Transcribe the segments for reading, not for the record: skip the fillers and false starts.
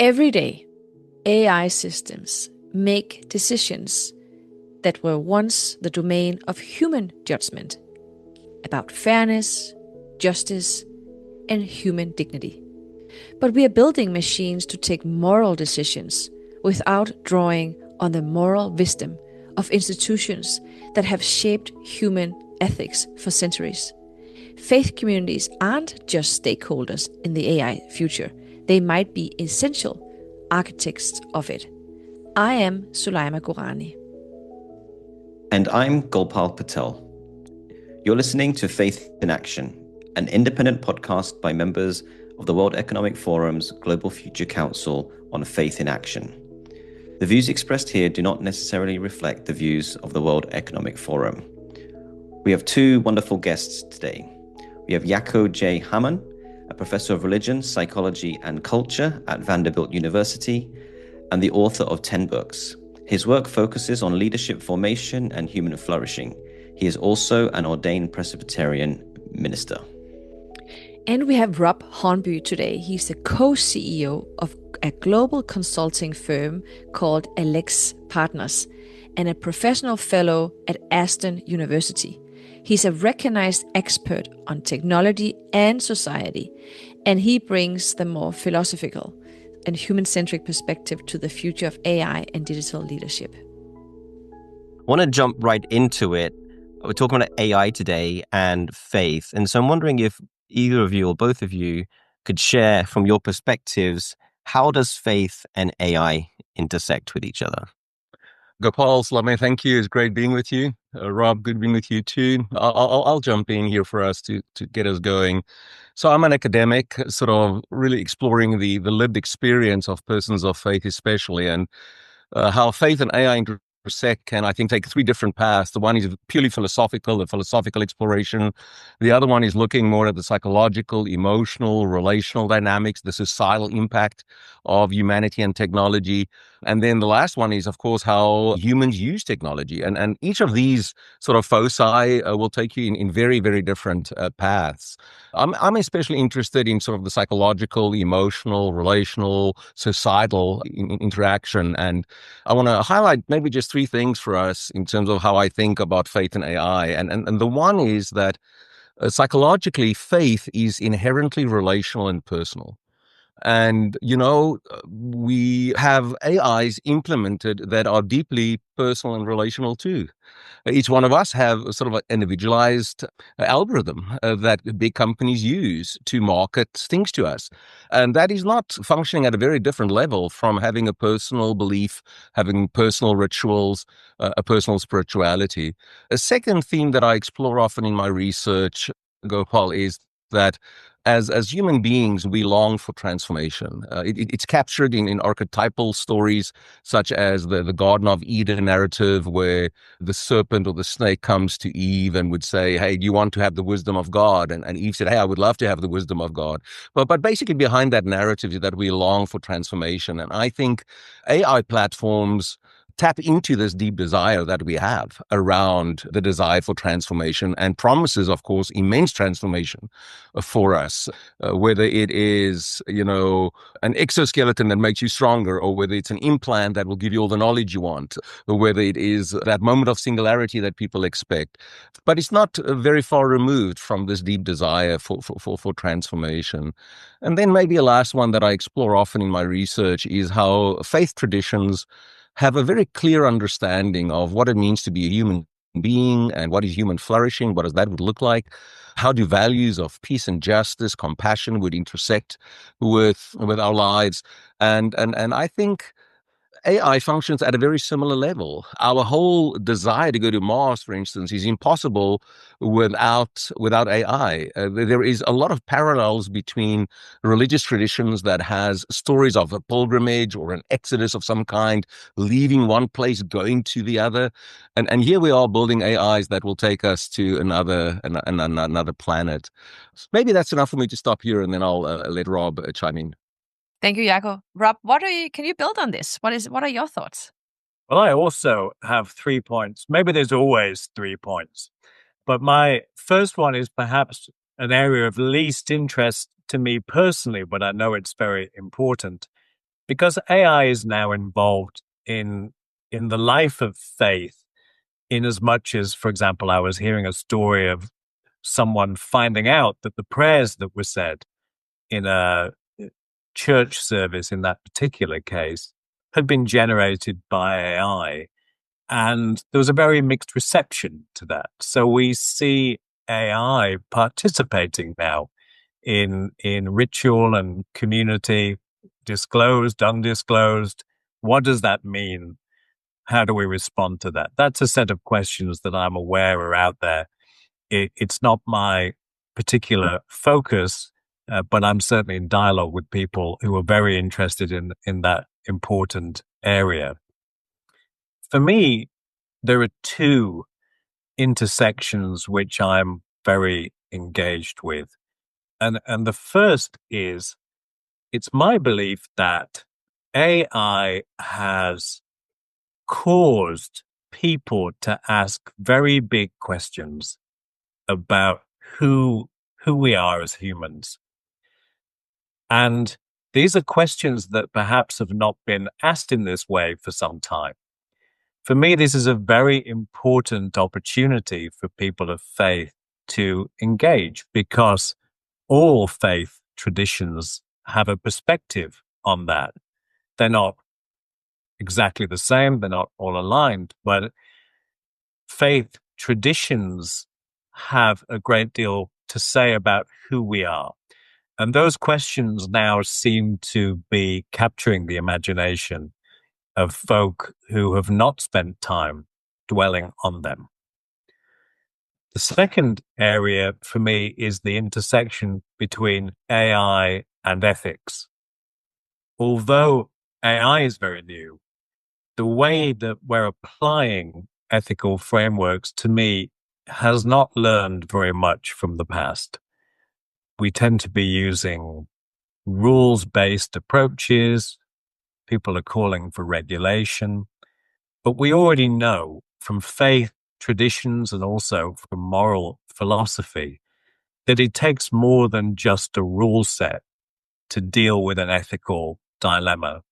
Every day, AI systems make decisions that were once the domain of human judgment about fairness, justice, and human dignity. But we are building machines to take moral decisions without drawing on the moral wisdom of institutions that have shaped human ethics for centuries. Faith communities aren't just stakeholders in the AI future, they might be essential architects of it. I am Soulaima Gourani. And I'm Gopal Patel. You're listening to Faith in Action, an independent podcast by members of the World Economic Forum's Global Future Council on Faith in Action. The views expressed here do not necessarily reflect the views of the World Economic Forum. We have two wonderful guests today. We have Jaco J. Hamman, a professor of religion, psychology, and culture at Vanderbilt University, and the author of 10 books. His work focuses on leadership formation and human flourishing. He is also an ordained Presbyterian minister. And we have Rob Hornby today. He's the co-CEO of a global consulting firm called AlixPartners and a professional fellow at Aston University. He's a recognized expert on technology and society, and he brings the more philosophical and human-centric perspective to the future of AI and digital leadership. I want to jump right into it. We're talking about AI today and faith. And so I'm wondering if either of you or both of you could share from your perspectives, how does faith and AI intersect with each other? Gopal, Soulaima, thank you. It's great being with you. Rob, good being with you too. I'll jump in here for us to get us going. So I'm an academic, sort of really exploring the lived experience of persons of faith especially, and how faith and AI intersect can, I think, take three different paths. The one is purely philosophical, the philosophical exploration. The other one is looking more at the psychological, emotional, relational dynamics, the societal impact of humanity and technology. And then the last one is, of course, how humans use technology. And each of these sort of foci will take you in very, very different paths. I'm especially interested in sort of the psychological, emotional, relational, societal interaction. And I want to highlight maybe just three things for us in terms of how I think about faith and AI. And the one is that psychologically, faith is inherently relational and personal. And, we have AIs implemented that are deeply personal and relational too. Each one of us have sort of an individualized algorithm that big companies use to market things to us. And that is not functioning at a very different level from having a personal belief, having personal rituals, a personal spirituality. A second theme that I explore often in my research, Gopal, is that as human beings, we long for transformation. It's captured in archetypal stories such as the Garden of Eden narrative, where the serpent or the snake comes to Eve and would say, hey, do you want to have the wisdom of God? And Eve said, hey, I would love to have the wisdom of God. But basically behind that narrative is that we long for transformation. And I think AI platforms tap into this deep desire that we have around the desire for transformation and promises, of course, immense transformation for us, whether it is, an exoskeleton that makes you stronger, or whether it's an implant that will give you all the knowledge you want, or whether it is that moment of singularity that people expect. But it's not very far removed from this deep desire for transformation. And then maybe a last one that I explore often in my research is how faith traditions have a very clear understanding of what it means to be a human being and what is human flourishing, what does that would look like, how do values of peace and justice, compassion would intersect with our lives. And I think AI functions at a very similar level. Our whole desire to go to Mars, for instance, is impossible without AI. There is a lot of parallels between religious traditions that has stories of a pilgrimage or an exodus of some kind, leaving one place, going to the other. And here we are building AIs that will take us to another planet. Maybe that's enough for me to stop here, and then I'll let Rob chime in. Thank you, Jaco. Rob, can you build on this? What are your thoughts? Well, I also have 3 points. Maybe there's always 3 points. But my first one is perhaps an area of least interest to me personally, but I know it's very important. because AI is now involved in the life of faith, in as much as, for example, I was hearing a story of someone finding out that the prayers that were said in a church service in that particular case had been generated by AI. And there was a very mixed reception to that. So we see AI participating now in ritual and community, disclosed, undisclosed. What does that mean? How do we respond to that? That's a set of questions that I'm aware are out there. It's not my particular focus, but I'm certainly in dialogue with people who are very interested in that important area. For me, there are two intersections which I'm very engaged with. And the first is, it's my belief that AI has caused people to ask very big questions about who we are as humans. And these are questions that perhaps have not been asked in this way for some time. For me, this is a very important opportunity for people of faith to engage, because all faith traditions have a perspective on that. They're not exactly the same, they're not all aligned, but faith traditions have a great deal to say about who we are. And those questions now seem to be capturing the imagination of folk who have not spent time dwelling on them. The second area for me is the intersection between AI and ethics. Although AI is very new, the way that we're applying ethical frameworks, to me, has not learned very much from the past. We tend to be using rules-based approaches. People are calling for regulation. But we already know from faith traditions and also from moral philosophy that it takes more than just a rule set to deal with an ethical dilemma.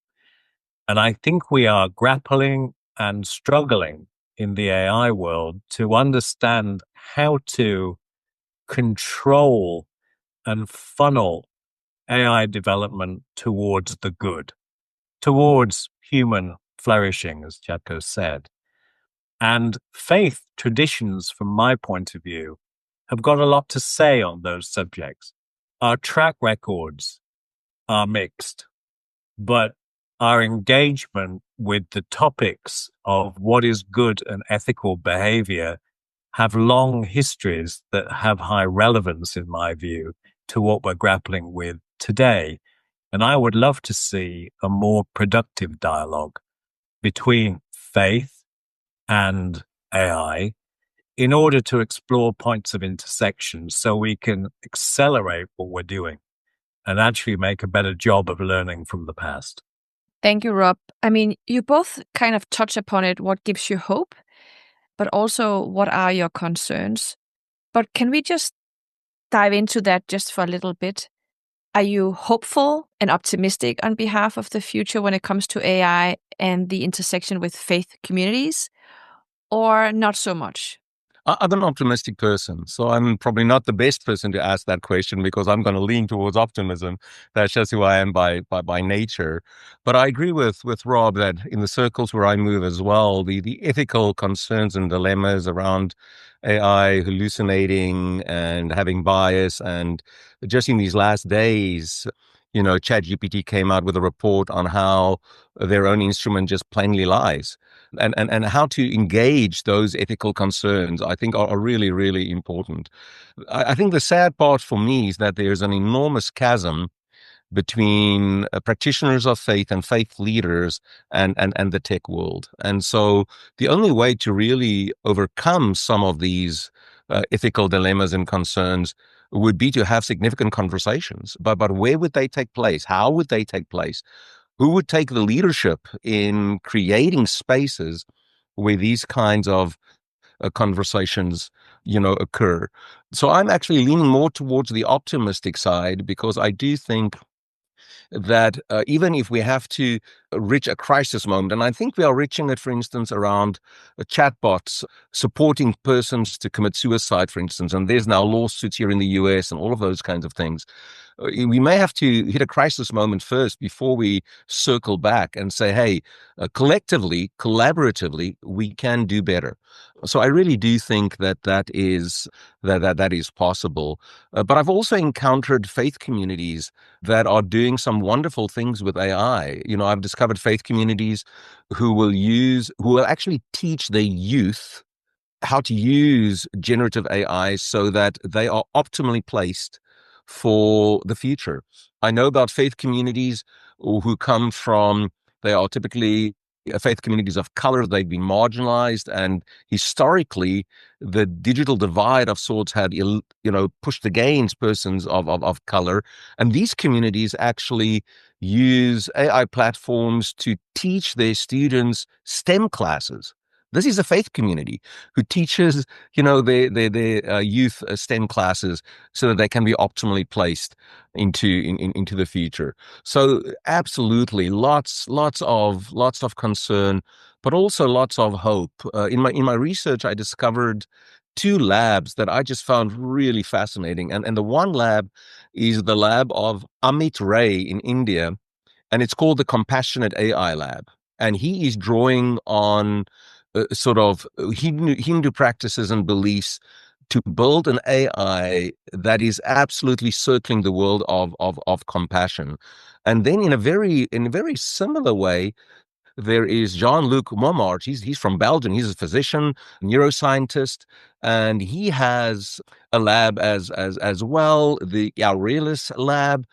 And I think we are grappling and struggling in the AI world to understand how to control and funnel AI development towards the good, towards human flourishing, as Jaco said. And faith traditions, from my point of view, have got a lot to say on those subjects. Our track records are mixed, but our engagement with the topics of what is good and ethical behavior have long histories that have high relevance, in my view, to what we're grappling with today. And I would love to see a more productive dialogue between faith and AI in order to explore points of intersection so we can accelerate what we're doing and actually make a better job of learning from the past. Thank you, Rob. I mean, you both kind of touch upon it, what gives you hope, but also what are your concerns. But can we just dive into that just for a little bit? Are you hopeful and optimistic on behalf of the future when it comes to AI and the intersection with faith communities, or not so much? I'm an optimistic person, so I'm probably not the best person to ask that question because I'm going to lean towards optimism. That's just who I am by nature. But I agree with Rob that in the circles where I move as well, the ethical concerns and dilemmas around AI hallucinating and having bias, and just in these last days, ChatGPT came out with a report on how their own instrument just plainly lies. And how to engage those ethical concerns, I think, are really, really important. I think the sad part for me is that there's an enormous chasm between practitioners of faith and faith leaders and the tech world. And so the only way to really overcome some of these ethical dilemmas and concerns would be to have significant conversations. But where would they take place? How would they take place? Who would take the leadership in creating spaces where these kinds of conversations, occur? So I'm actually leaning more towards the optimistic side because I do think that even if we have to reach a crisis moment, and I think we are reaching it, for instance, around chatbots supporting persons to commit suicide, for instance, and there's now lawsuits here in the US and all of those kinds of things. We may have to hit a crisis moment first before we circle back and say, hey, collectively, collaboratively, we can do better. So I really do think that is possible. But I've also encountered faith communities that are doing some wonderful things with AI. I've discovered faith communities who will actually teach their youth how to use generative AI so that they are optimally placed for the future. I know about faith communities who come from, they are typically faith communities of color. They've been marginalized, and historically the digital divide of sorts had pushed against persons of color, and these communities actually use AI platforms to teach their students STEM classes. This is a faith community who teaches, their youth STEM classes so that they can be optimally placed into the future. So absolutely, lots of concern, but also lots of hope. In my research, I discovered two labs that I just found really fascinating, and the one lab is the lab of Amit Ray in India, and it's called the Compassionate AI Lab, and he is drawing on sort of Hindu practices and beliefs to build an AI that is absolutely circling the world of compassion. And then in a very similar way, there is Jean-Luc Momart. He's from Belgium. He's a physician, neuroscientist, and he has a lab as well, the Aurelis lab,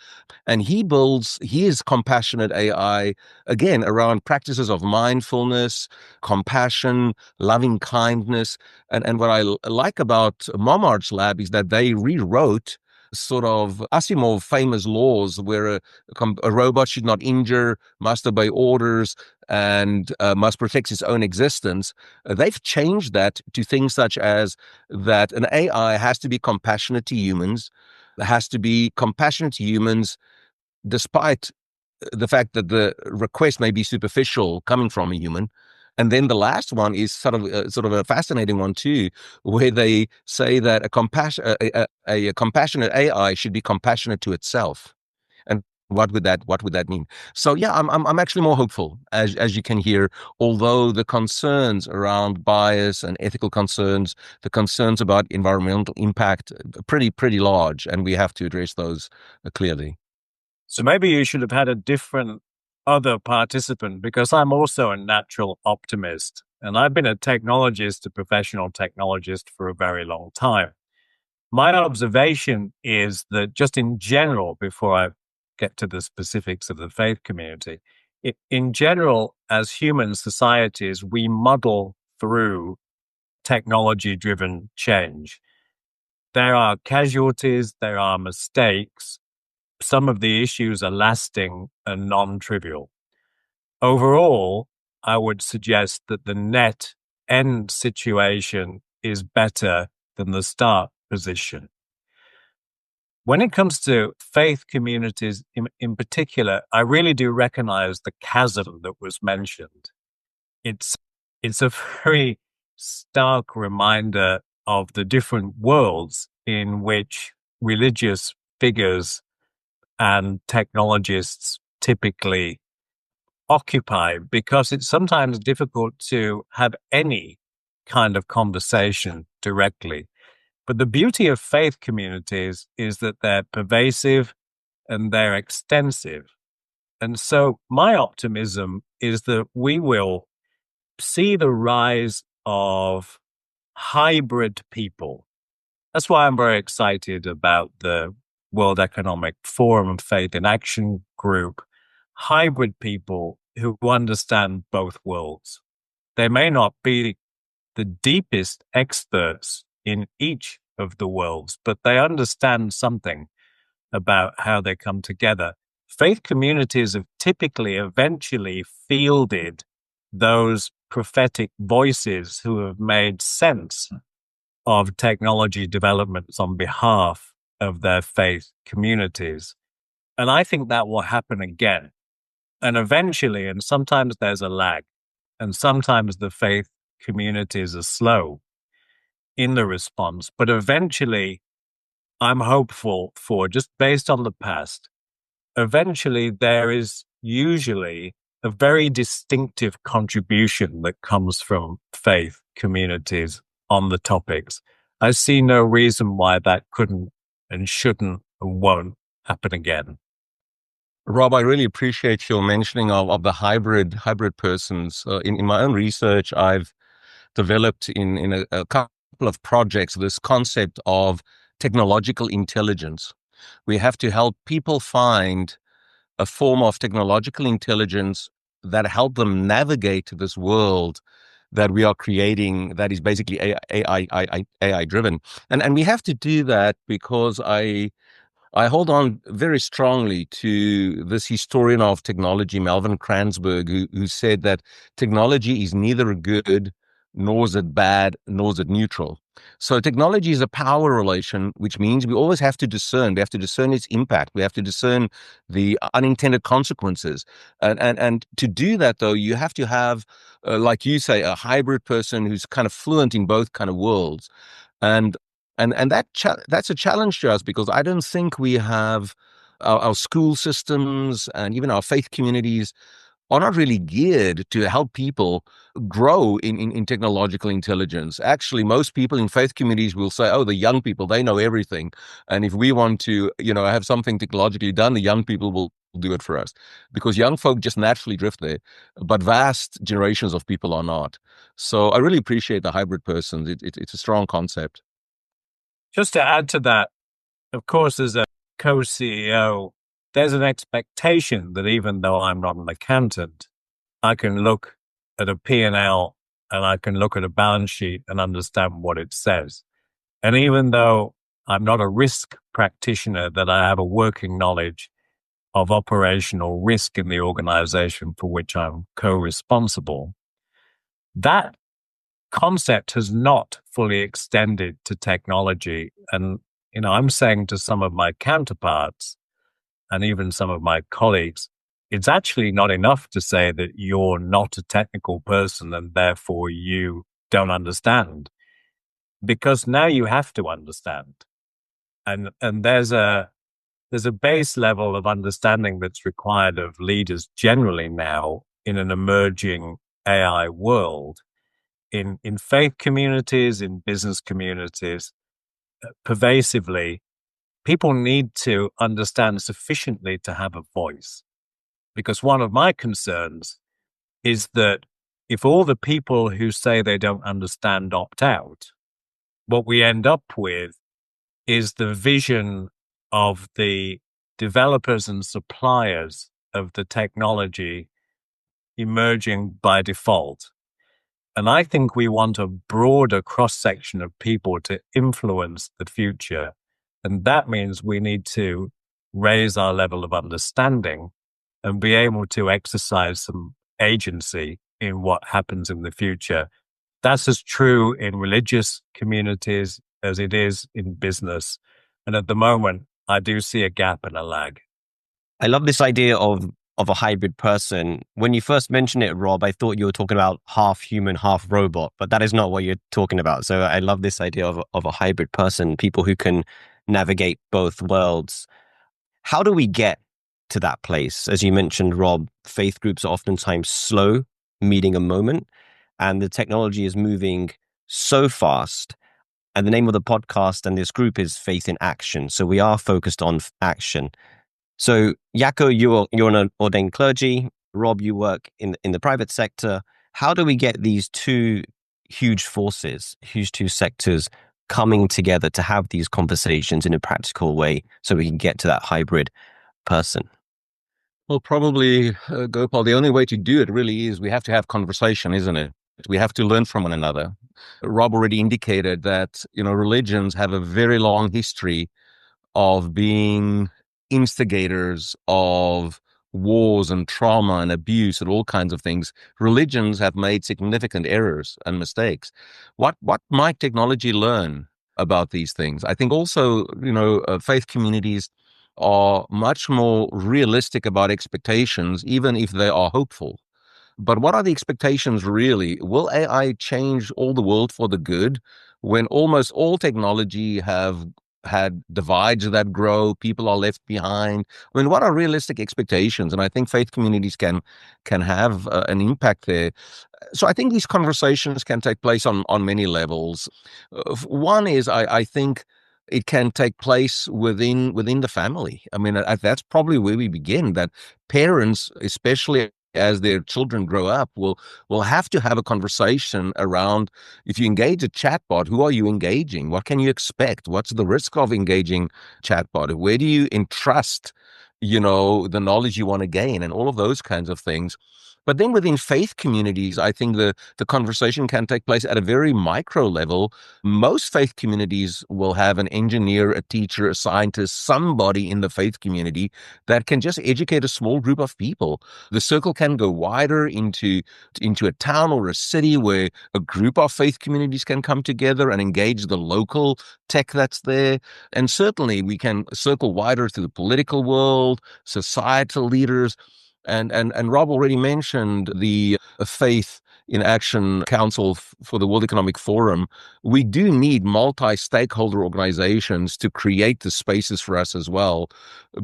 and he builds his compassionate AI again around practices of mindfulness, compassion, loving kindness, and what I like about Momart's lab is that they rewrote sort of Asimov famous laws where a robot should not injure, must obey orders, and must protect its own existence. They've changed that to things such as that an AI has to be compassionate to humans, despite the fact that the request may be superficial coming from a human. And then the last one is sort of a fascinating one too, where they say that a compassionate AI should be compassionate to itself. And what would that mean? So yeah, I'm actually more hopeful, as you can hear, although the concerns around bias and ethical concerns, the concerns about environmental impact, pretty large, and we have to address those clearly. So maybe you should have had a different other participant, because I'm also a natural optimist, and I've been a professional technologist for a very long time. My observation is that just in general, before I get to the specifics of the faith community, in general, as human societies, we muddle through technology-driven change. There are casualties, there are mistakes. Some of the issues are lasting and non-trivial. Overall, I would suggest that the net end situation is better than the start position. When it comes to faith communities in particular, I really do recognize the chasm that was mentioned. It's a very stark reminder of the different worlds in which religious figures and technologists typically occupy, because it's sometimes difficult to have any kind of conversation directly. But the beauty of faith communities is that they're pervasive and they're extensive. And so my optimism is that we will see the rise of hybrid people. That's why I'm very excited about the World Economic Forum Faith in Action group. Hybrid people who understand both worlds. They may not be the deepest experts in each of the worlds, but they understand something about how they come together. Faith communities have typically eventually fielded those prophetic voices who have made sense of technology developments on behalf of their faith communities. And I think that will happen again. And eventually, and sometimes there's a lag, and sometimes the faith communities are slow in the response. But eventually, I'm hopeful for, just based on the past, eventually there is usually a very distinctive contribution that comes from faith communities on the topics. I see no reason why that couldn't and shouldn't and won't happen again. Rob, I really appreciate your mentioning of the hybrid persons. In my own research, I've developed in a couple of projects this concept of technological intelligence. We have to help people find a form of technological intelligence that help them navigate this world that we are creating, that is basically AI driven. And we have to do that because I hold on very strongly to this historian of technology, Melvin Kranzberg, who said that technology is neither good, nor is it bad, nor is it neutral. So technology is a power relation, which means we always have to discern. We have to discern its impact. We have to discern the unintended consequences. And to do that, though, you have to have, like you say, a hybrid person who's kind of fluent in both kind of worlds. And that's a challenge to us because I don't think we have our school systems and even our faith communities are not really geared to help people grow in technological intelligence. Actually, most people in faith communities will say, oh, the young people, they know everything. And if we want to, have something technologically done, the young people will do it for us, because young folk just naturally drift there, but vast generations of people are not. So I really appreciate the hybrid persons. It's a strong concept. Just to add to that, of course, as a co-CEO, there's an expectation that even though I'm not an accountant, I can look at a P&L and I can look at a balance sheet and understand what it says. And even though I'm not a risk practitioner, that I have a working knowledge of operational risk in the organization for which I'm co-responsible, that concept has not fully extended to technology. And, I'm saying to some of my counterparts and even some of my colleagues, it's actually not enough to say that you're not a technical person and therefore you don't understand, because now you have to understand. And there's a base level of understanding that's required of leaders generally now in an emerging AI world, in faith communities, in business communities, pervasively. People need to understand sufficiently to have a voice. Because one of my concerns is that if all the people who say they don't understand opt out, what we end up with is the vision of the developers and suppliers of the technology emerging by default. And I think we want a broader cross-section of people to influence the future. And that means we need to raise our level of understanding and be able to exercise some agency in what happens in the future. That's as true in religious communities as it is in business. And at the moment, I do see a gap and a lag. I love this idea of a hybrid person. When you first mentioned it, Rob, I thought you were talking about half human, half robot, but that is not what you're talking about. So I love this idea of a hybrid person, people who can navigate both worlds. How do we get to that place? As you mentioned, Rob, faith groups are oftentimes slow, meeting a moment, and the technology is moving so fast. And the name of the podcast and this group is Faith in Action. So we are focused on action. So Jaco, you're an ordained clergy. Rob, you work in the private sector. How do we get these two huge forces, two sectors coming together to have these conversations in a practical way so we can get to that hybrid person? Well, probably, Gopal, the only way to do it really is we have to have conversation, isn't it? We have to learn from one another. Rob already indicated that, religions have a very long history of being instigators of wars and trauma and abuse and all kinds of things. Religions have made significant errors and mistakes. What might technology learn about these things? I think also, faith communities are much more realistic about expectations, even if they are hopeful. But what are the expectations really? Will AI change all the world for the good when almost all technology have had divides that grow, people are left behind? I mean, what are realistic expectations? And I think faith communities can have an impact there. So I think these conversations can take place on many levels. One is I think it can take place within the family. I mean, that's probably where we begin. That parents, especially as their children grow up, will have to have a conversation around, if you engage a chatbot, who are you engaging? What can you expect? What's the risk of engaging chatbot? Where do you entrust, the knowledge you want to gain, and all of those kinds of things. But then within faith communities, I think the conversation can take place at a very micro level. Most faith communities will have an engineer, a teacher, a scientist, somebody in the faith community that can just educate a small group of people. The circle can go wider into a town or a city where a group of faith communities can come together and engage the local tech that's there. And certainly we can circle wider to the political world, societal leaders. And Rob already mentioned the Faith in Action Council for the World Economic Forum. We do need multi-stakeholder organizations to create the spaces for us as well,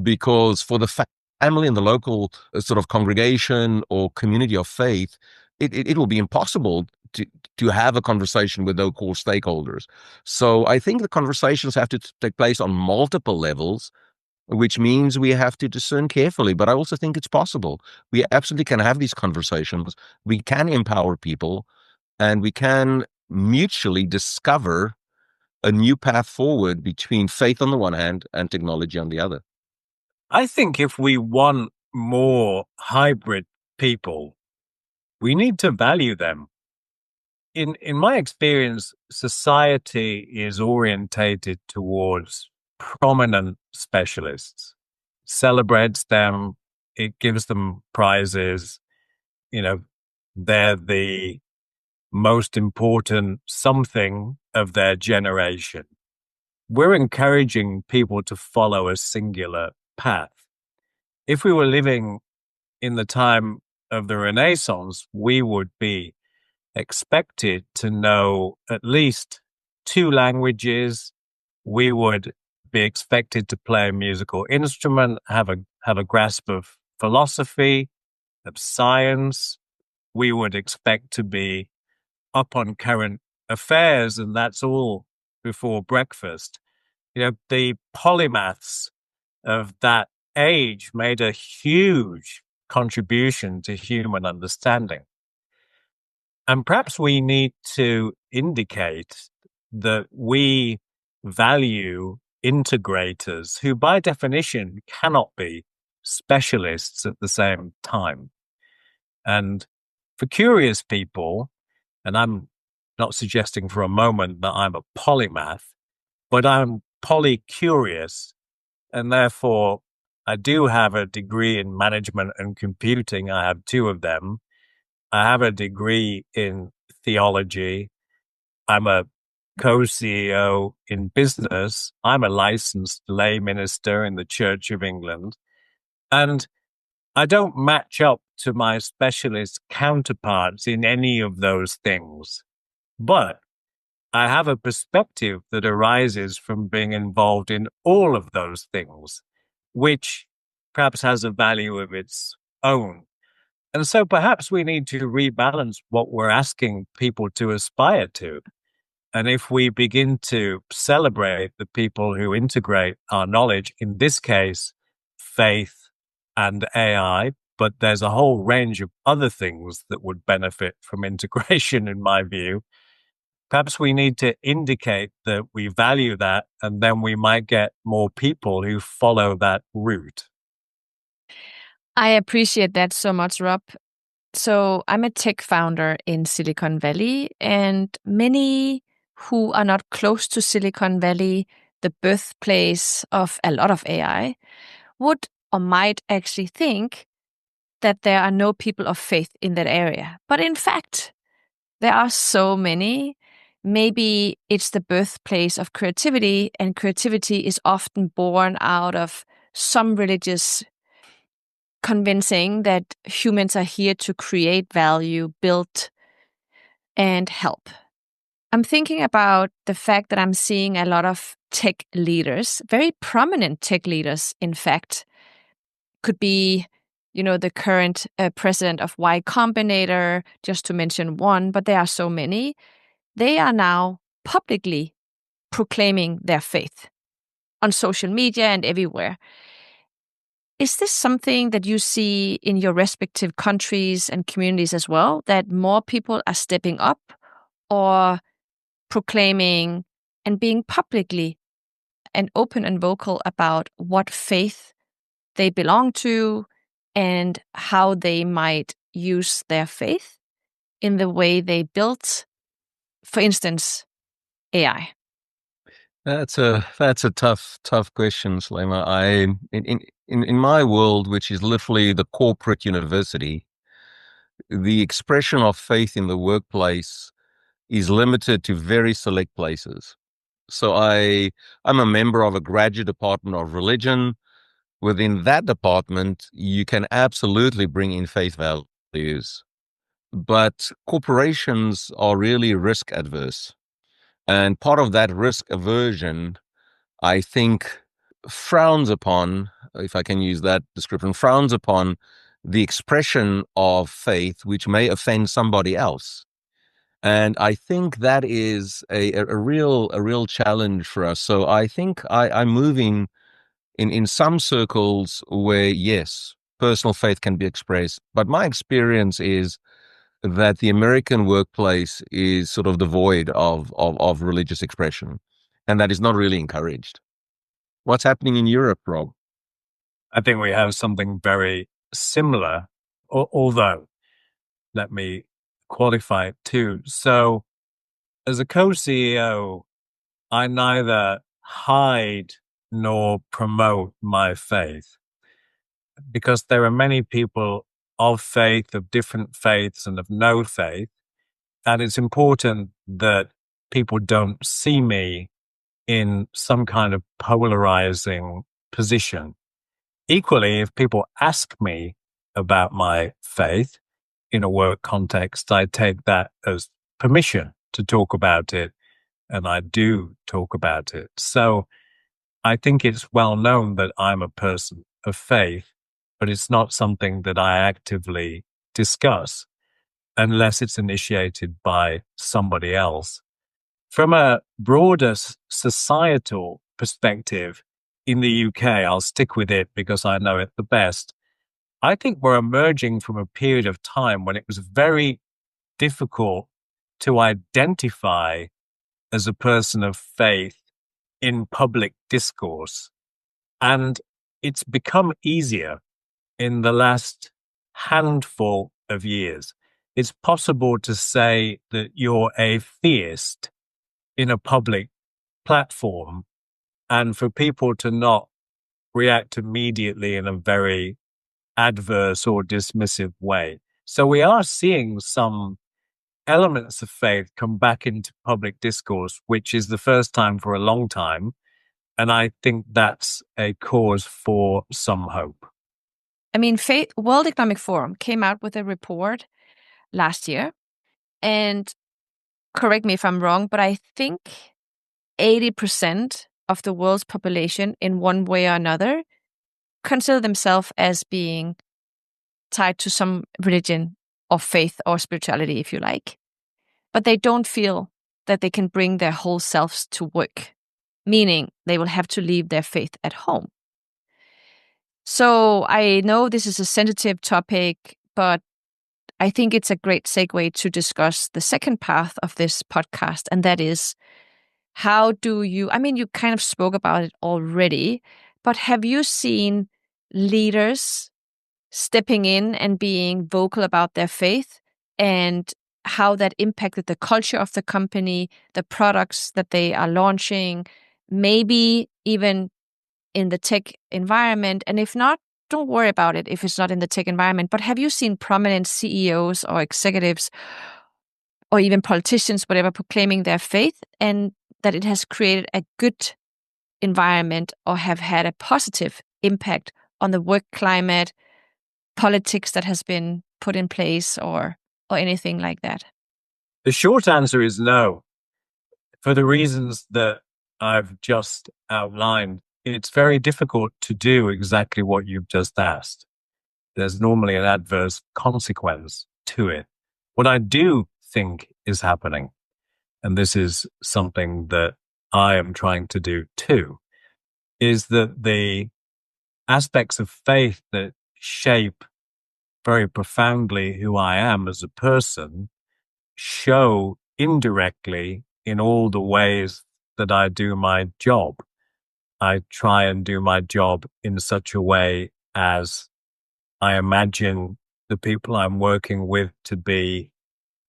because for the family and the local sort of congregation or community of faith, it will be impossible to have a conversation with those core stakeholders. So I think the conversations have to take place on multiple levels, which means we have to discern carefully. But I also think it's possible. We absolutely can have these conversations. We can empower people, and we can mutually discover a new path forward between faith on the one hand and technology on the other. I think if we want more hybrid people, we need to value them. In my experience, society is orientated towards prominent specialists, celebrates them, it gives them prizes. They're the most important something of their generation. We're encouraging people to follow a singular path. If we were living in the time of the Renaissance, we would be expected to know at least 2 languages. We would be expected to play a musical instrument, have a grasp of philosophy, of science. We would expect to be up on current affairs, and that's all before breakfast. The polymaths of that age made a huge contribution to human understanding. And perhaps we need to indicate that we value integrators who, by definition, cannot be specialists at the same time. And for curious people, and I'm not suggesting for a moment that I'm a polymath, but I'm polycurious, and therefore I do have a degree in management and computing. I have 2 of them. I have a degree in theology. I'm a co-CEO in business. I'm a licensed lay minister in the Church of England. And I don't match up to my specialist counterparts in any of those things. But I have a perspective that arises from being involved in all of those things, which perhaps has a value of its own. And so perhaps we need to rebalance what we're asking people to aspire to. And if we begin to celebrate the people who integrate our knowledge, in this case, faith and AI, but there's a whole range of other things that would benefit from integration, in my view, perhaps we need to indicate that we value that, and then we might get more people who follow that route. I appreciate that so much, Rob. So I'm a tech founder in Silicon Valley, and many who are not close to Silicon Valley, the birthplace of a lot of AI, would or might actually think that there are no people of faith in that area. But in fact, there are so many. Maybe it's the birthplace of creativity, and creativity is often born out of some religious convincing that humans are here to create value, build, and help. I'm thinking about the fact that I'm seeing a lot of tech leaders, very prominent tech leaders, in fact, could be, the current president of Y Combinator, just to mention one, but there are so many. They are now publicly proclaiming their faith on social media and everywhere. Is this something that you see in your respective countries and communities as well, that more people are stepping up or proclaiming and being publicly and open and vocal about what faith they belong to and how they might use their faith in the way they built, for instance, AI? That's a tough question, Soulaima. In my world, which is literally the corporate university, the expression of faith in the workplace is limited to very select places. So I'm a member of a graduate department of religion. Within that department, you can absolutely bring in faith values. But corporations are really risk adverse. And part of that risk aversion, I think, frowns upon, if I can use that description, frowns upon the expression of faith which may offend somebody else. And I think that is a real challenge for us. So I think I'm moving in some circles where, yes, personal faith can be expressed. But my experience is that the American workplace is sort of devoid of religious expression, and that is not really encouraged. What's happening in Europe, Rob? I think we have something very similar, although let me qualify it too. So as a co-CEO, I neither hide nor promote my faith, because there are many people of faith, of different faiths, and of no faith. And it's important that people don't see me in some kind of polarizing position. Equally, if people ask me about my faith in a work context, I take that as permission to talk about it, and I do talk about it. So I think it's well known that I'm a person of faith, but it's not something that I actively discuss unless it's initiated by somebody else. From a broader societal perspective, in the UK, I'll stick with it because I know it the best. I think we're emerging from a period of time when it was very difficult to identify as a person of faith in public discourse. And it's become easier in the last handful of years. It's possible to say that you're a theist in a public platform, and for people to not react immediately in a very adverse or dismissive way. So we are seeing some elements of faith come back into public discourse, which is the first time for a long time. And I think that's a cause for some hope. I mean, World Economic Forum came out with a report last year, and correct me if I'm wrong, but I think 80% of the world's population in one way or another consider themselves as being tied to some religion or faith or spirituality, if you like. But they don't feel that they can bring their whole selves to work, meaning they will have to leave their faith at home. So I know this is a sensitive topic, but I think it's a great segue to discuss the second path of this podcast, and that is, how do you, you kind of spoke about it already, but have you seen leaders stepping in and being vocal about their faith and how that impacted the culture of the company, the products that they are launching, maybe even in the tech environment? And if not, don't worry about it if it's not in the tech environment. But have you seen prominent CEOs or executives or even politicians, whatever, proclaiming their faith, and that it has created a good environment or have had a positive impact on the work climate, politics that has been put in place, or anything like that? The short answer is no. For the reasons that I've just outlined, it's very difficult to do exactly what you've just asked. There's normally an adverse consequence to it. What I do think is happening, and this is something that I am trying to do too, is that the aspects of faith that shape very profoundly who I am as a person show indirectly in all the ways that I do my job. I try and do my job in such a way as I imagine the people I'm working with to be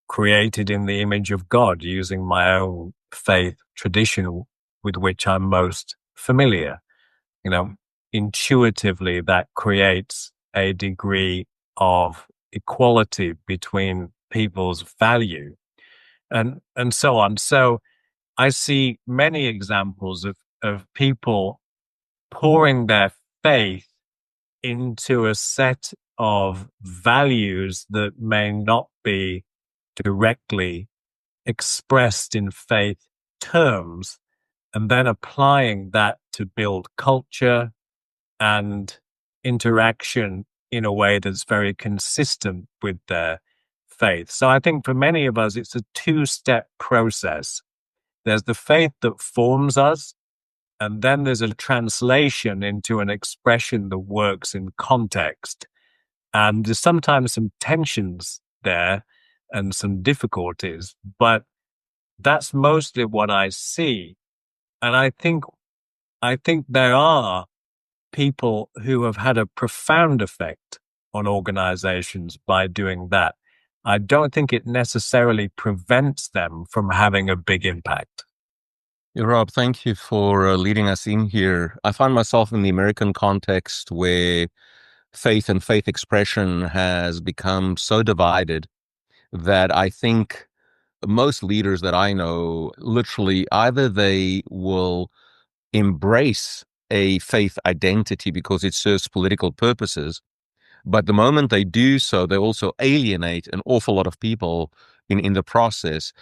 created in the image of God, using my own faith tradition with which I'm most familiar. Intuitively, that creates a degree of equality between people's value and so on. So I see many examples of people pouring their faith into a set of values that may not be directly expressed in faith terms, and then applying that to build culture and interaction in a way that's very consistent with their faith. So I think for many of us, it's a two-step process. There's the faith that forms us, and then there's a translation into an expression that works in context. And there's sometimes some tensions there and some difficulties, but that's mostly what I see. And I think there are people who have had a profound effect on organizations by doing that. I don't think it necessarily prevents them from having a big impact. Yeah, Rob, thank you for leading us in here. I find myself in the American context where faith and faith expression has become so divided that I think most leaders that I know, literally, either they will embrace a faith identity because it serves political purposes, but the moment they do so, they also alienate an awful lot of people in the process.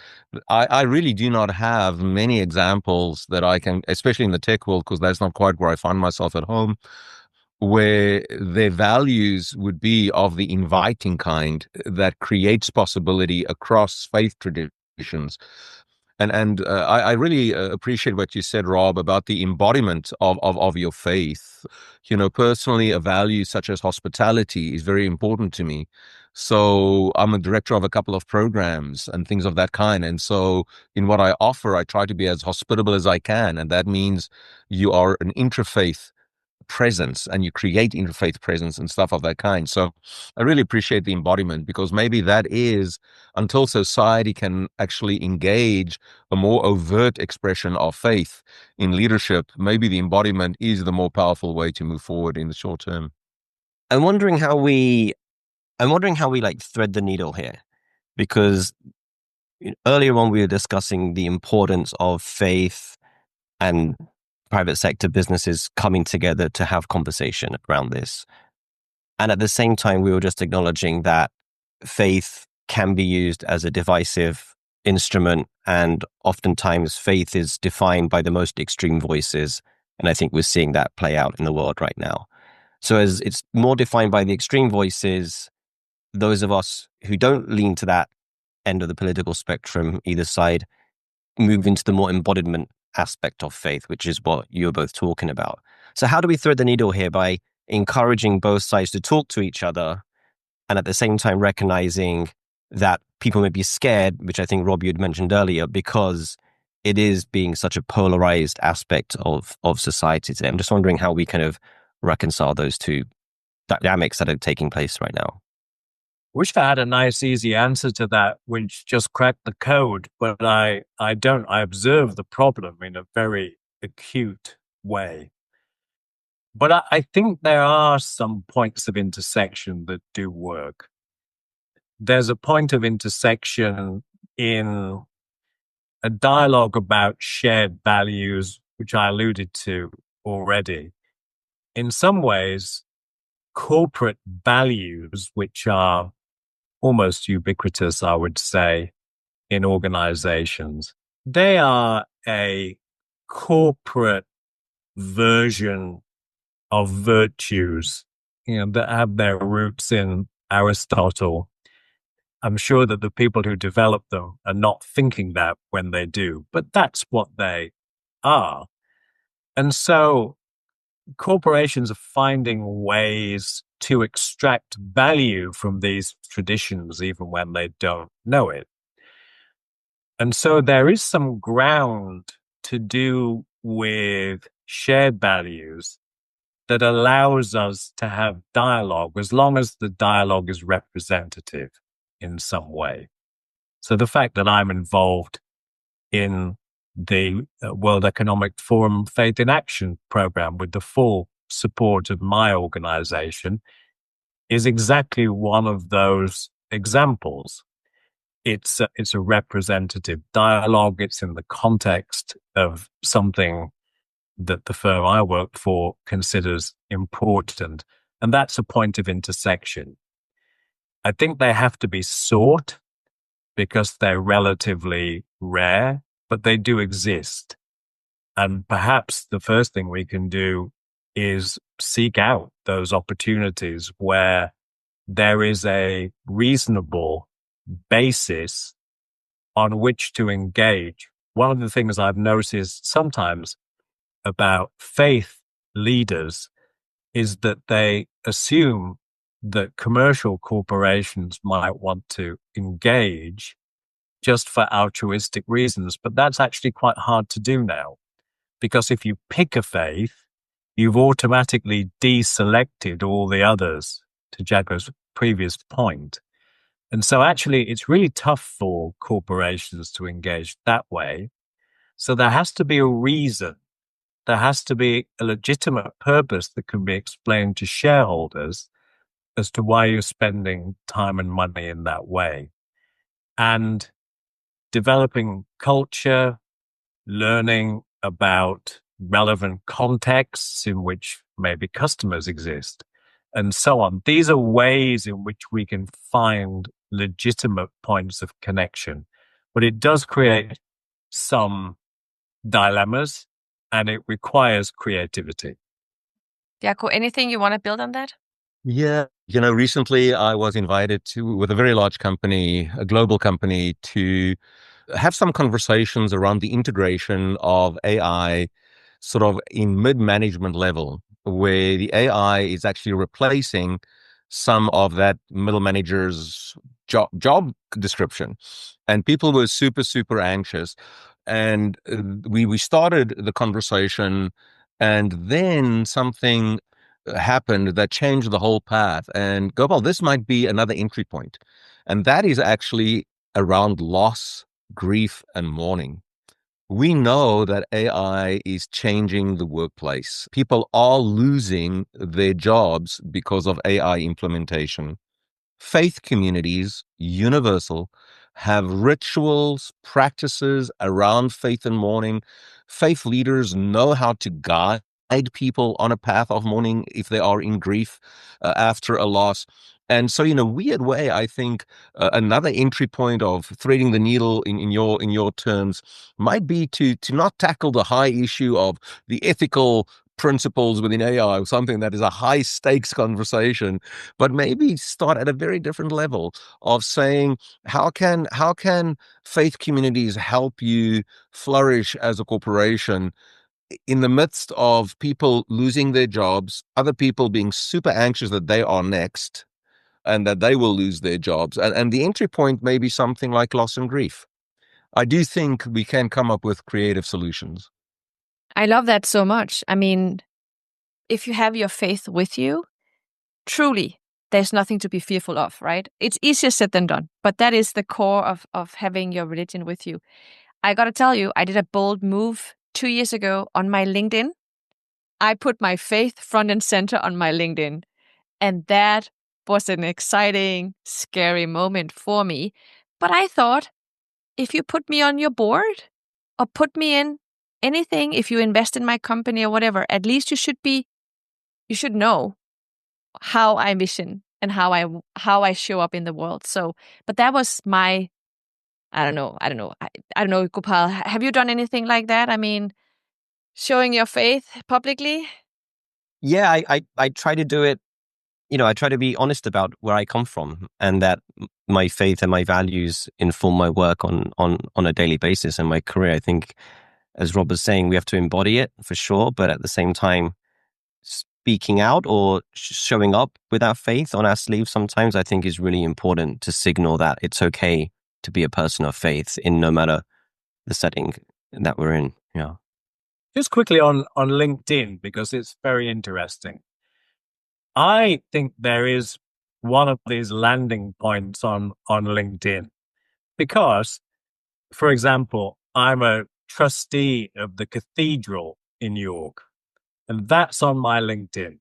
I really do not have many examples that I can, especially in the tech world, because that's not quite where I find myself at home, where their values would be of the inviting kind that creates possibility across faith traditions. And I really appreciate what you said, Rob, about the embodiment of your faith. Personally, a value such as hospitality is very important to me. So I'm a director of a couple of programs and things of that kind. And so in what I offer, I try to be as hospitable as I can. And that means you are an interfaith presence and you create interfaith presence and stuff of that kind. So I really appreciate the embodiment, because maybe that is, until society can actually engage a more overt expression of faith in leadership, maybe the embodiment is the more powerful way to move forward in the short term. I'm wondering how we like thread the needle here, because earlier on we were discussing the importance of faith and private sector businesses coming together to have conversation around this. And at the same time, we were just acknowledging that faith can be used as a divisive instrument. And oftentimes faith is defined by the most extreme voices. And I think we're seeing that play out in the world right now. So as it's more defined by the extreme voices, those of us who don't lean to that end of the political spectrum, either side, move into the more embodiment aspect of faith, which is what you're both talking about. So how do we thread the needle here by encouraging both sides to talk to each other and at the same time recognizing that people may be scared, which I think, Rob, you had mentioned earlier, because it is being such a polarized aspect of society today. I'm just wondering how we kind of reconcile those two dynamics that are taking place right now. Wish I had a nice, easy answer to that, which just cracked the code, but I don't. I observe the problem in a very acute way. But I think there are some points of intersection that do work. There's a point of intersection in a dialogue about shared values, which I alluded to already. in some ways, corporate values, which are almost ubiquitous, I would say, in organizations, they are a corporate version of virtues, that have their roots in Aristotle. I'm sure that the people who develop them are not thinking that when they do, but that's what they are. And so corporations are finding ways to extract value from these traditions, even when they don't know it. And so there is some ground to do with shared values that allows us to have dialogue as long as the dialogue is representative in some way. So the fact that I'm involved in the World Economic Forum Faith in Action program with the full support of my organization is exactly one of those examples. It's a representative dialogue. It's in the context of something that the firm I work for considers important. And that's a point of intersection. I think they have to be sought because they're relatively rare, but they do exist. And perhaps the first thing we can do is seek out those opportunities where there is a reasonable basis on which to engage. One of the things I've noticed sometimes about faith leaders is that they assume that commercial corporations might want to engage just for altruistic reasons. But that's actually quite hard to do now, because if you pick a faith, you've automatically deselected all the others, to Jaco's previous point. And so actually it's really tough for corporations to engage that way. So there has to be a reason. There has to be a legitimate purpose that can be explained to shareholders as to why you're spending time and money in that way. And developing culture, learning about relevant contexts in which maybe customers exist, and so on. These are ways in which we can find legitimate points of connection. But it does create some dilemmas, and it requires creativity. Jaco, anything you want to build on that? Yeah. Recently I was invited with a very large company, a global company, to have some conversations around the integration of AI sort of in mid-management level, where the AI is actually replacing some of that middle manager's job description. And people were super, super anxious. And we started the conversation, and then something happened that changed the whole path. And Gopal, this might be another entry point. And that is actually around loss, grief, and mourning. We know that AI is changing the workplace. People are losing their jobs because of AI implementation. Faith communities, universal, have rituals, practices around faith and mourning. Faith leaders know how to guide people on a path of mourning if they are in grief after a loss. And so, in a weird way, I think another entry point of threading the needle in your terms might be to not tackle the high issue of the ethical principles within AI, or something that is a high stakes conversation, but maybe start at a very different level of saying, how can faith communities help you flourish as a corporation in the midst of people losing their jobs, other people being super anxious that they are next and that they will lose their jobs. And the entry point may be something like loss and grief. I do think we can come up with creative solutions. I love that so much. I mean, if you have your faith with you, truly, there's nothing to be fearful of, right? It's easier said than done, but that is the core of having your religion with you. I got to tell you, I did a bold move 2 years ago on my LinkedIn. I put my faith front and center on my LinkedIn. And that was an exciting, scary moment for me. But I thought, if you put me on your board or put me in anything, if you invest in my company or whatever, at least you should be you should know how I envision and how I show up in the world. So, but that was my, I don't know, Gopal. Have you done anything like that? I mean, showing your faith publicly? Yeah, I try to do it. I try to be honest about where I come from, and that my faith and my values inform my work on a daily basis and my career. I think, as Rob was saying, we have to embody it for sure, but at the same time, speaking out or showing up with our faith on our sleeve sometimes, I think, is really important to signal that it's okay to be a person of faith in no matter the setting that we're in. Yeah. Just quickly on LinkedIn, because it's very interesting. I think there is one of these landing points on LinkedIn because, for example, I'm a trustee of the cathedral in York, and that's on my LinkedIn.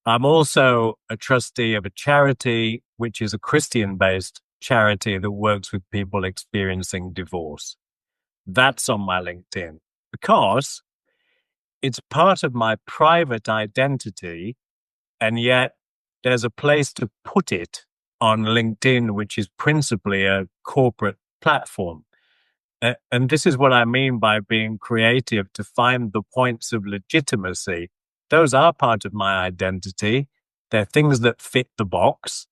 I'm also a trustee of a charity, which is a Christian-based charity that works with people experiencing divorce. That's on my LinkedIn because it's part of my private identity, and yet there's a place to put it on LinkedIn, which is principally a corporate platform. And this is what I mean by being creative, to find the points of legitimacy. Those are part of my identity. They're things that fit the box.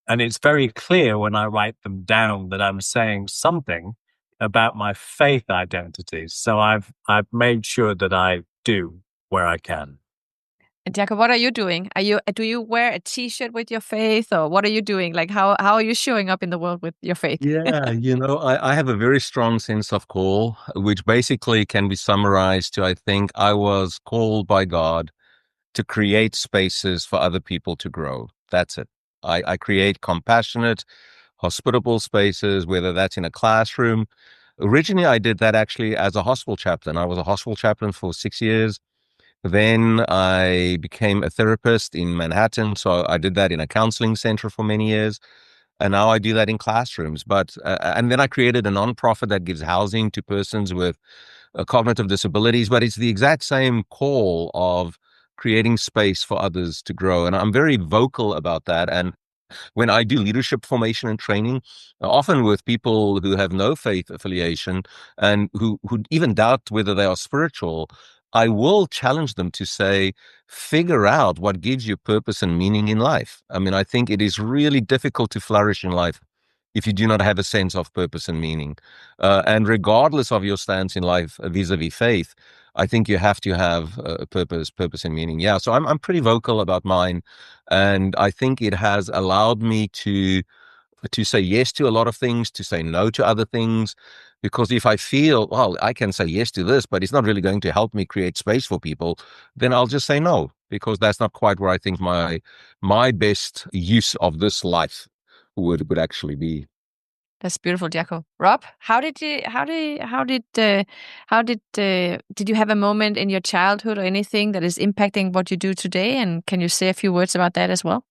And it's very clear when I write them down that I'm saying something about my faith identity. So I've made sure that I do where I can. And Jaco, what are you doing? Do you wear a T-shirt with your faith, or what are you doing? Like, how are you showing up in the world with your faith? Yeah, I have a very strong sense of call, which basically can be summarized to, I think I was called by God to create spaces for other people to grow. That's it. I create compassionate, hospitable spaces, whether that's in a classroom. Originally, I did that actually as a hospital chaplain. I was a hospital chaplain for 6 years. Then I became a therapist in Manhattan. So I did that in a counseling center for many years. And now I do that in classrooms. And then I created a nonprofit that gives housing to persons with cognitive disabilities. But it's the exact same call of creating space for others to grow. And I'm very vocal about that. And when I do leadership formation and training, often with people who have no faith affiliation and who even doubt whether they are spiritual, I will challenge them to say, figure out what gives you purpose and meaning in life. I mean, I think it is really difficult to flourish in life if you do not have a sense of purpose and meaning. And regardless of your stance in life vis-a-vis faith, I think you have to have a purpose and meaning. Yeah, so I'm pretty vocal about mine. And I think it has allowed me to say yes to a lot of things, to say no to other things. Because if I feel, well, I can say yes to this, but it's not really going to help me create space for people, then I'll just say no, because that's not quite where I think my best use of this life would actually be. That's beautiful, Jaco. Rob, did you have a moment in your childhood or anything that is impacting what you do today? And can you say a few words about that as well?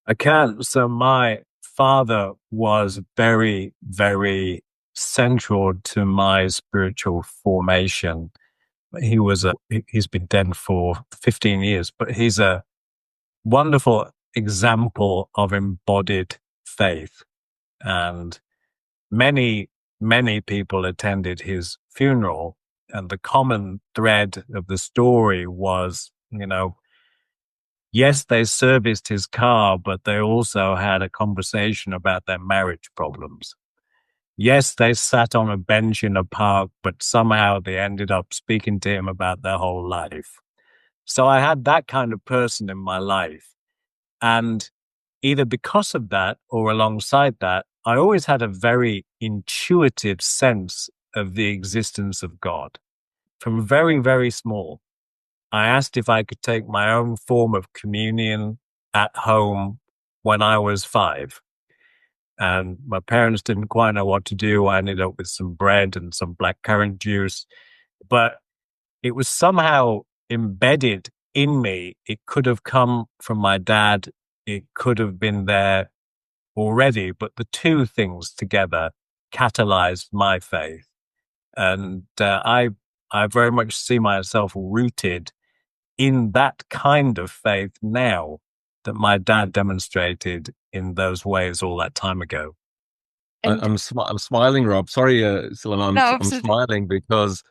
I can. So my father was very, very central to my spiritual formation. He's been dead for 15 years, but he's a wonderful example of embodied faith. And many, many people attended his funeral. And the common thread of the story was, yes, they serviced his car, but they also had a conversation about their marriage problems. Yes, they sat on a bench in a park, but somehow they ended up speaking to him about their whole life. So I had that kind of person in my life. And either because of that or alongside that, I always had a very intuitive sense of the existence of God. From very, very small, I asked if I could take my own form of communion at home when I was 5. And my parents didn't quite know what to do. I ended up with some bread and some blackcurrant juice. But it was somehow embedded in me. It could have come from my dad. It could have been there already. But the two things together catalyzed my faith. And I very much see myself rooted in that kind of faith now that my dad demonstrated in those ways all that time ago. I'm smiling, Rob. Sorry, Soulaima, No, I'm absolutely. smiling because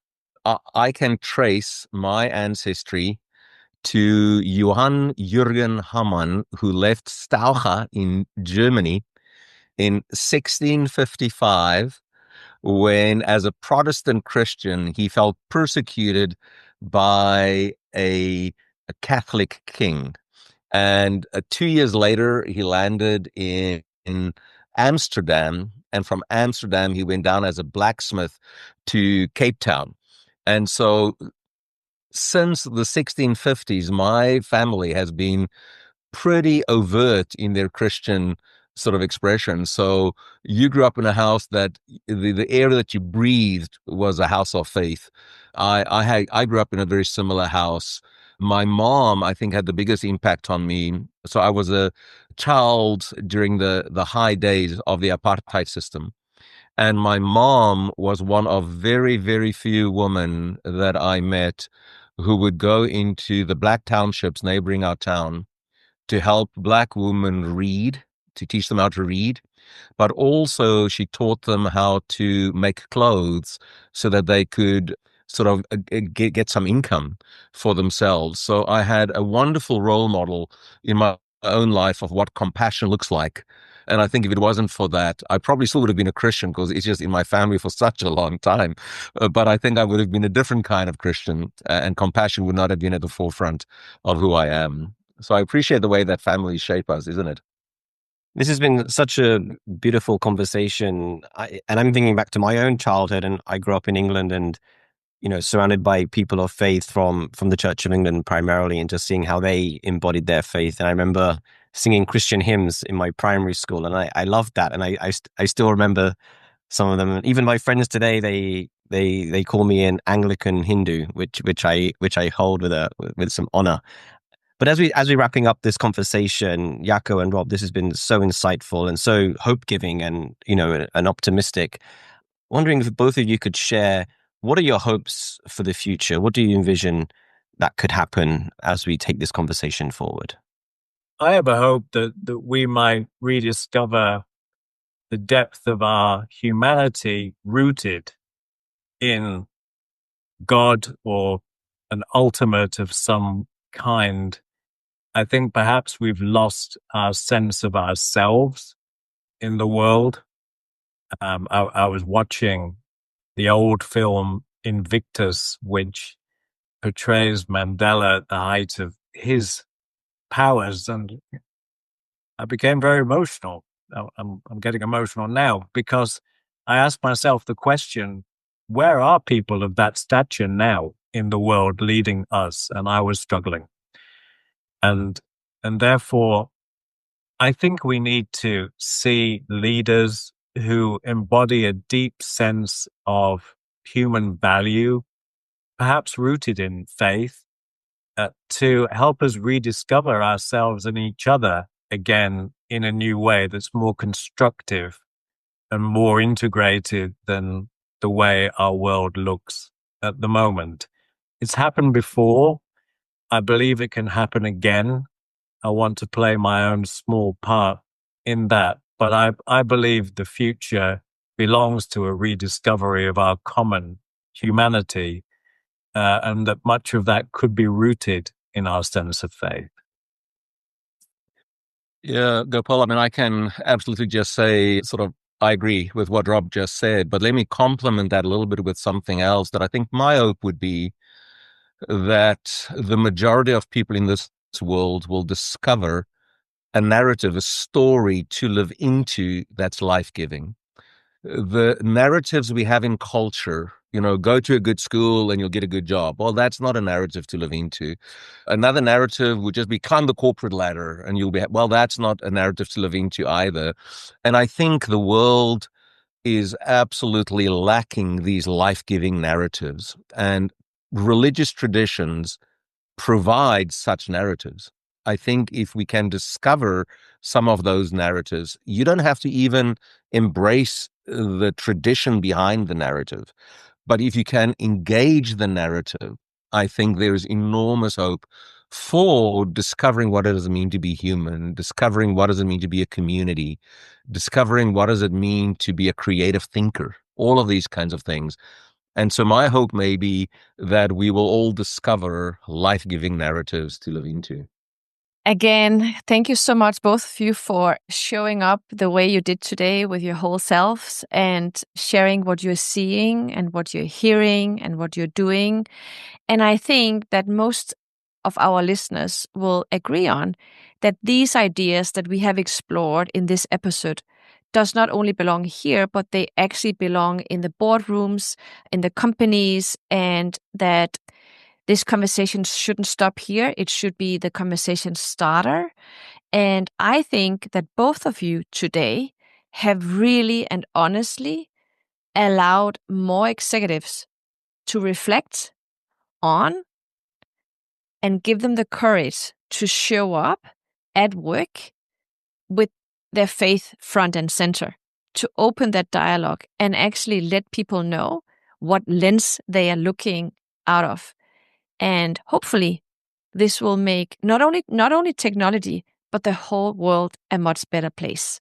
I can trace my ancestry to Johann Jürgen Hamman, who left Staucha in Germany in 1655, when, as a Protestant Christian, he felt persecuted by a Catholic king. And 2 years later, he landed in Amsterdam. And from Amsterdam, he went down as a blacksmith to Cape Town. And so since the 1650s, my family has been pretty overt in their Christian sort of expression. So you grew up in a house that the air that you breathed was a house of faith. I grew up in a very similar house. My mom, I think, had the biggest impact on me. So I was a child during the high days of the apartheid system. And my mom was one of very, very few women that I met who would go into the black townships neighboring our town to help black women read, to teach them how to read. But also she taught them how to make clothes so that they could sort of get some income for themselves. So I had a wonderful role model in my own life of what compassion looks like. And I think if it wasn't for that, I probably still would have been a Christian because it's just in my family for such a long time. But I think I would have been a different kind of Christian, and compassion would not have been at the forefront of who I am. So I appreciate the way that families shape us, isn't it? This has been such a beautiful conversation. And I'm thinking back to my own childhood, and I grew up in England and, surrounded by people of faith from the Church of England primarily, and just seeing how they embodied their faith. And I remember singing Christian hymns in my primary school, and I loved that. And I still remember some of them. Even my friends today, they call me an Anglican Hindu, which I hold with some honor. But as we're wrapping up this conversation, Jaco and Rob, this has been so insightful and so hope-giving and, and optimistic. Wondering if both of you could share, what are your hopes for the future? What do you envision that could happen as we take this conversation forward? I have a hope that we might rediscover the depth of our humanity rooted in God or an ultimate of some kind. I think perhaps we've lost our sense of ourselves in the world. I was watching the old film Invictus, which portrays Mandela at the height of his powers, and I became very emotional. I'm getting emotional now because I asked myself the question, where are people of that stature now in the world leading us? And I was struggling. And therefore, I think we need to see leaders who embody a deep sense of human value, perhaps rooted in faith, to help us rediscover ourselves and each other again in a new way that's more constructive and more integrated than the way our world looks at the moment. It's happened before. I believe it can happen again. I want to play my own small part in that. But I believe the future belongs to a rediscovery of our common humanity, and that much of that could be rooted in our sense of faith. Yeah, Gopal, I mean, I can absolutely just say I agree with what Rob just said, but let me complement that a little bit with something else that I think my hope would be that the majority of people in this world will discover a narrative, a story to live into that's life-giving. The narratives we have in culture, go to a good school and you'll get a good job. Well, that's not a narrative to live into. Another narrative would just be climb the corporate ladder and well, that's not a narrative to live into either. And I think the world is absolutely lacking these life-giving narratives, and religious traditions provide such narratives. I think if we can discover some of those narratives, you don't have to even embrace the tradition behind the narrative. But if you can engage the narrative, I think there's enormous hope for discovering what does it mean to be human, discovering what does it mean to be a community, discovering what does it mean to be a creative thinker, all of these kinds of things. And so my hope may be that we will all discover life-giving narratives to live into. Again, thank you so much, both of you, for showing up the way you did today with your whole selves and sharing what you're seeing and what you're hearing and what you're doing. And I think that most of our listeners will agree on that these ideas that we have explored in this episode does not only belong here, but they actually belong in the boardrooms, in the companies, and that this conversation shouldn't stop here. It should be the conversation starter. And I think that both of you today have really and honestly allowed more executives to reflect on and give them the courage to show up at work with their faith front and center, to open that dialogue and actually let people know what lens they are looking out of. And hopefully this will make not only technology, but the whole world a much better place.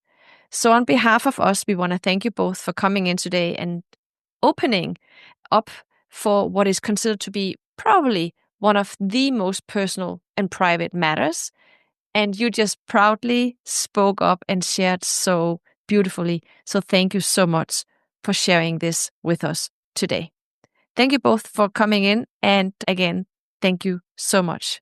So on behalf of us, we want to thank you both for coming in today and opening up for what is considered to be probably one of the most personal and private matters. And you just proudly spoke up and shared so beautifully. So thank you so much for sharing this with us today. Thank you both for coming in. And again, thank you so much.